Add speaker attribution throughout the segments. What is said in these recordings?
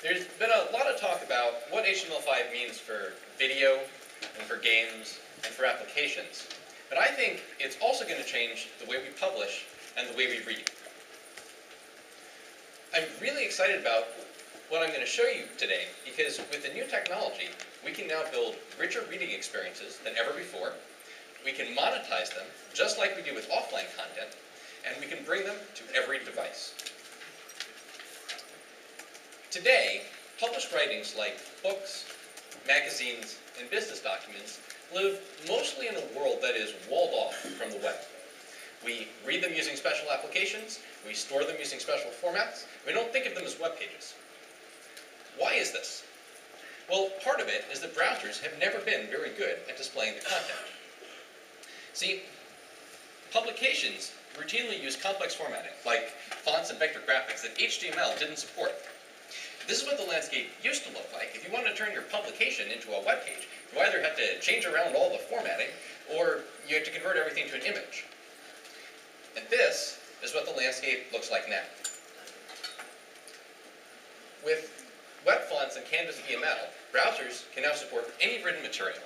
Speaker 1: There's been a lot of talk about what HTML5 means for video and for games and for applications. But I think it's also going to change the way we publish and the way we read. I'm really excited about what I'm going to show you today because with the new technology, we can now build richer reading experiences than ever before. We can monetize them just like we do with offline content, and we can bring them to every device. Today, published writings like books, magazines, and business documents live mostly in a world that is walled off from the web. We read them using special applications, we store them using special formats, we don't think of them as web pages. Why is this? Well, part of it is that browsers have never been very good at displaying the content. See, publications routinely use complex formatting, like fonts and vector graphics that HTML didn't support. This is what the landscape used to look like. If you want to turn your publication into a web page, you either have to change around all the formatting, or you have to convert everything to an image. And this is what the landscape looks like now. With web fonts and Canvas VML, browsers can now support any written material.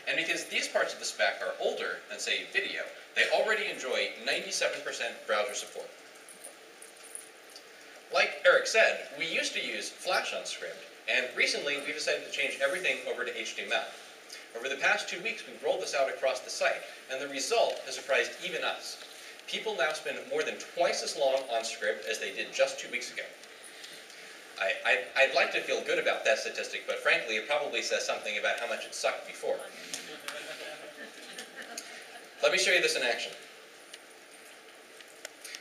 Speaker 1: And because these parts of the spec are older than, say, video, they already enjoy 97% browser support. Like Eric said, we used to use Flash on Scribd, and recently we've decided to change everything over to HTML. Over the past 2 weeks, we've rolled this out across the site, and the result has surprised even us. People now spend more than twice as long on Scribd as they did just 2 weeks ago. I'd like to feel good about that statistic, but frankly, it probably says something about how much it sucked before. Let me show you this in action.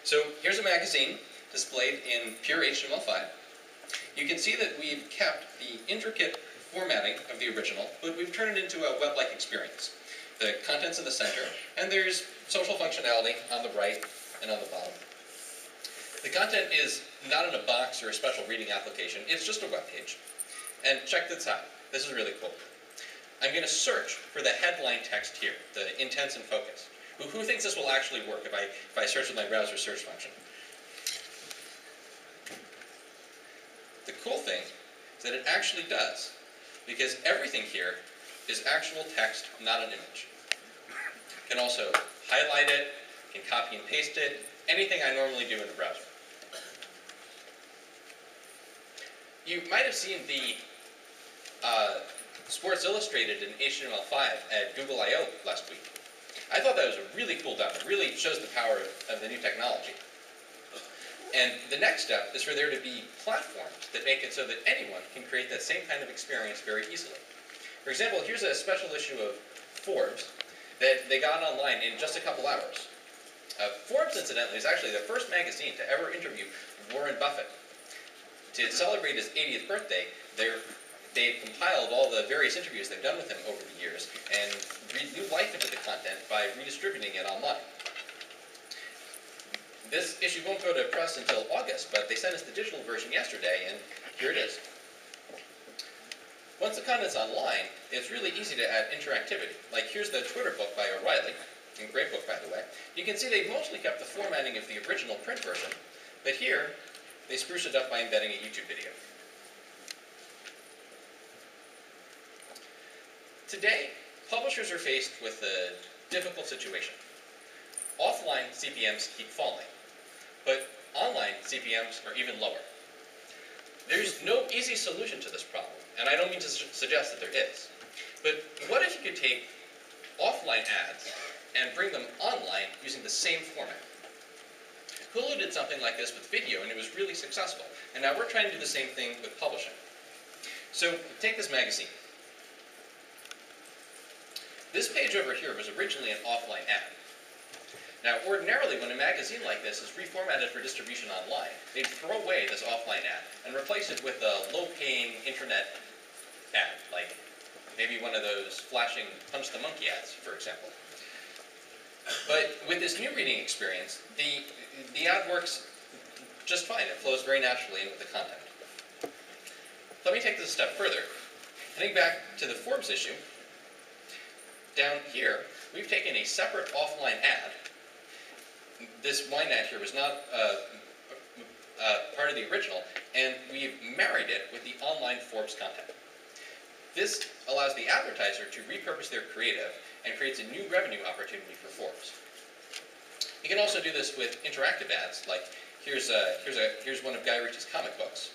Speaker 1: So here's a magazine displayed in pure HTML5. You can see that we've kept the intricate formatting of the original, but we've turned it into a web-like experience. The content's in the center, and there's social functionality on the right and on the bottom. The content is not in a box or a special reading application, it's just a web page. And check this out, this is really cool. I'm going to search for the headline text here, the intense and focus. Who thinks this will actually work if I search with my browser search function? The cool thing is that it actually does, because everything here is actual text, not an image. You can also highlight it, you can copy and paste it, anything I normally do in the browser. You might have seen the Sports Illustrated in HTML5 at Google I/O last week. I thought that was a really cool demo. It really shows the power of the new technology. And the next step is for there to be platforms that make it so that anyone can create that same kind of experience very easily. For example, here's a special issue of Forbes that they got online in just a couple hours. Forbes, incidentally, is actually the first magazine to ever interview Warren Buffett. To celebrate his 80th birthday, they've compiled all the various interviews they've done with him over the years and breathed new life into the content by redistributing it online. This issue won't go to press until August, but they sent us the digital version yesterday, and here it is. Once the content's online, it's really easy to add interactivity. Like here's the Twitter book by O'Reilly, a great book by the way. You can see they've mostly kept the formatting of the original print version, but here they spruced it up by embedding a YouTube video. Today, publishers are faced with a difficult situation. Offline CPMs keep falling, but online CPMs are even lower. There's no easy solution to this problem, and I don't mean to suggest that there is. But what if you could take offline ads and bring them online using the same format? Hulu did something like this with video, and it was really successful. And now we're trying to do the same thing with publishing. So take this magazine. This page over here was originally an offline ad. Now, ordinarily, when a magazine like this is reformatted for distribution online, they'd throw away this offline ad and replace it with a low-paying internet ad, like maybe one of those flashing Punch the Monkey ads, for example. But with this new reading experience, the ad works just fine. It flows very naturally in with the content. Let me take this a step further. Heading back to the Forbes issue, down here, we've taken a separate offline ad. This wine ad here was not part of the original, and we've married it with the online Forbes content. This allows the advertiser to repurpose their creative and creates a new revenue opportunity for Forbes. You can also do this with interactive ads, like here's one of Guy Ritchie's comic books.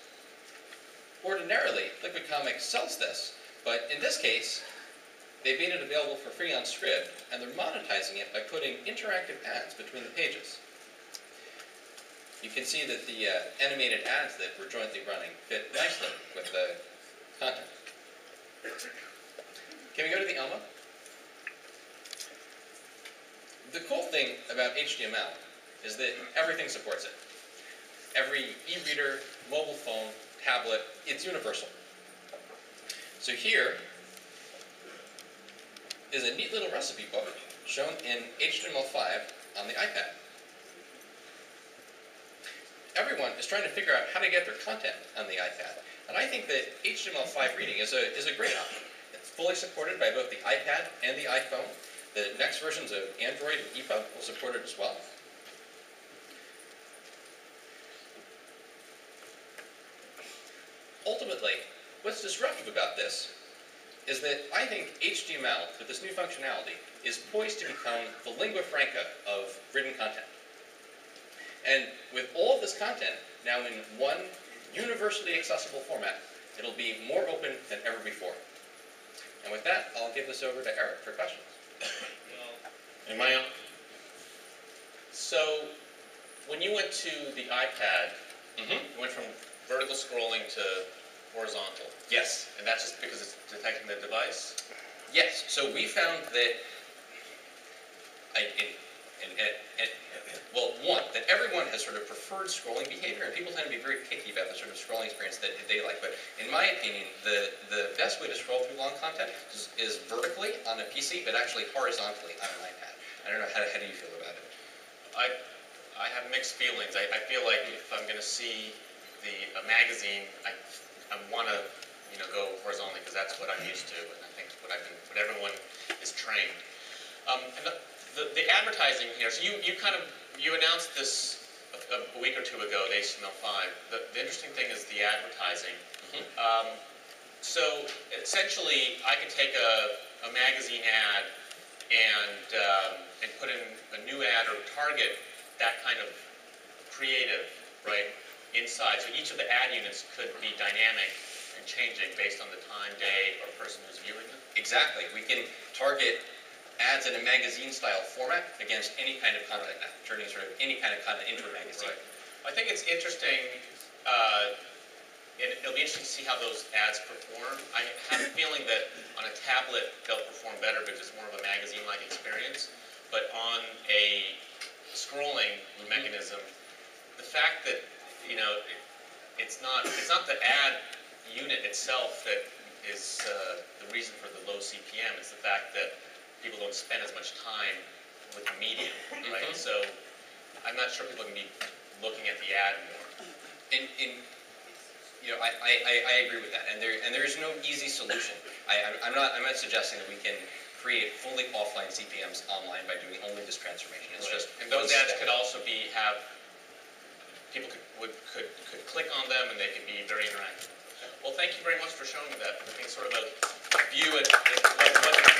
Speaker 1: Ordinarily, Liquid Comics sells this, but in this case, they've made it available for free on Scribd, and they're monetizing it by putting interactive ads between the pages. You can see that the animated ads that we're jointly running fit nicely with the content. Can we go to the Elmo? The cool thing about HTML is that everything supports it. Every e-reader, mobile phone, tablet, it's universal. So here is a neat little recipe book shown in HTML5 on the iPad. Everyone is trying to figure out how to get their content on the iPad. And I think that HTML5 reading is a great option. It's fully supported by both the iPad and the iPhone. The next versions of Android and EPUB will support it as well. Ultimately, what's disruptive about this is that I think HTML, with this new functionality, is poised to become the lingua franca of written content. And with all of this content now in one universally accessible format, it'll be more open than ever before. And with that, I'll give this over to Eric for questions.
Speaker 2: Am I on? So, when you went to the iPad, you went from vertical scrolling to horizontal.
Speaker 1: Yes.
Speaker 2: And that's just because it's detecting the device?
Speaker 1: Yes. So we found that, well, one, that everyone has sort of preferred scrolling behavior, and people tend to be very picky about the sort of scrolling experience that they like. But in my opinion, the best way to scroll through long content is vertically on a PC, but actually horizontally on an iPad. I don't know, how do you feel about it?
Speaker 2: I have mixed feelings. I feel like if I'm going to see a magazine, I want to go horizontally because that's what I'm used to, and I think what everyone is trained. And the advertising here. So you announced this a week or two ago, the HTML5. The interesting thing is the advertising. So essentially, I could take a magazine ad and put in a new ad or target that kind of creative, right, inside. So each of the ad units could be dynamic and changing based on the time, day, or person who's viewing them.
Speaker 1: Exactly. We can target ads in a magazine-style format against any kind of content, turning sort of any kind of content into a magazine.
Speaker 2: Right. I think it's interesting. It'll be interesting to see how those ads perform. I have a feeling that on a tablet they'll perform better because it's more of a magazine-like experience. But on a scrolling mechanism, the fact that it's not the ad unit itself that is the reason for the low CPM. It's the fact that people don't spend as much time with the medium, right? So I'm not sure people can be looking at the ad more.
Speaker 1: I agree with that, and there is no easy solution. I'm not suggesting that we can create fully offline CPMs online by doing only this transformation. It's just,
Speaker 2: and those ads could also have people could click on them and they could be very interactive. Well, thank you very much for showing me that. I think sort of a view at what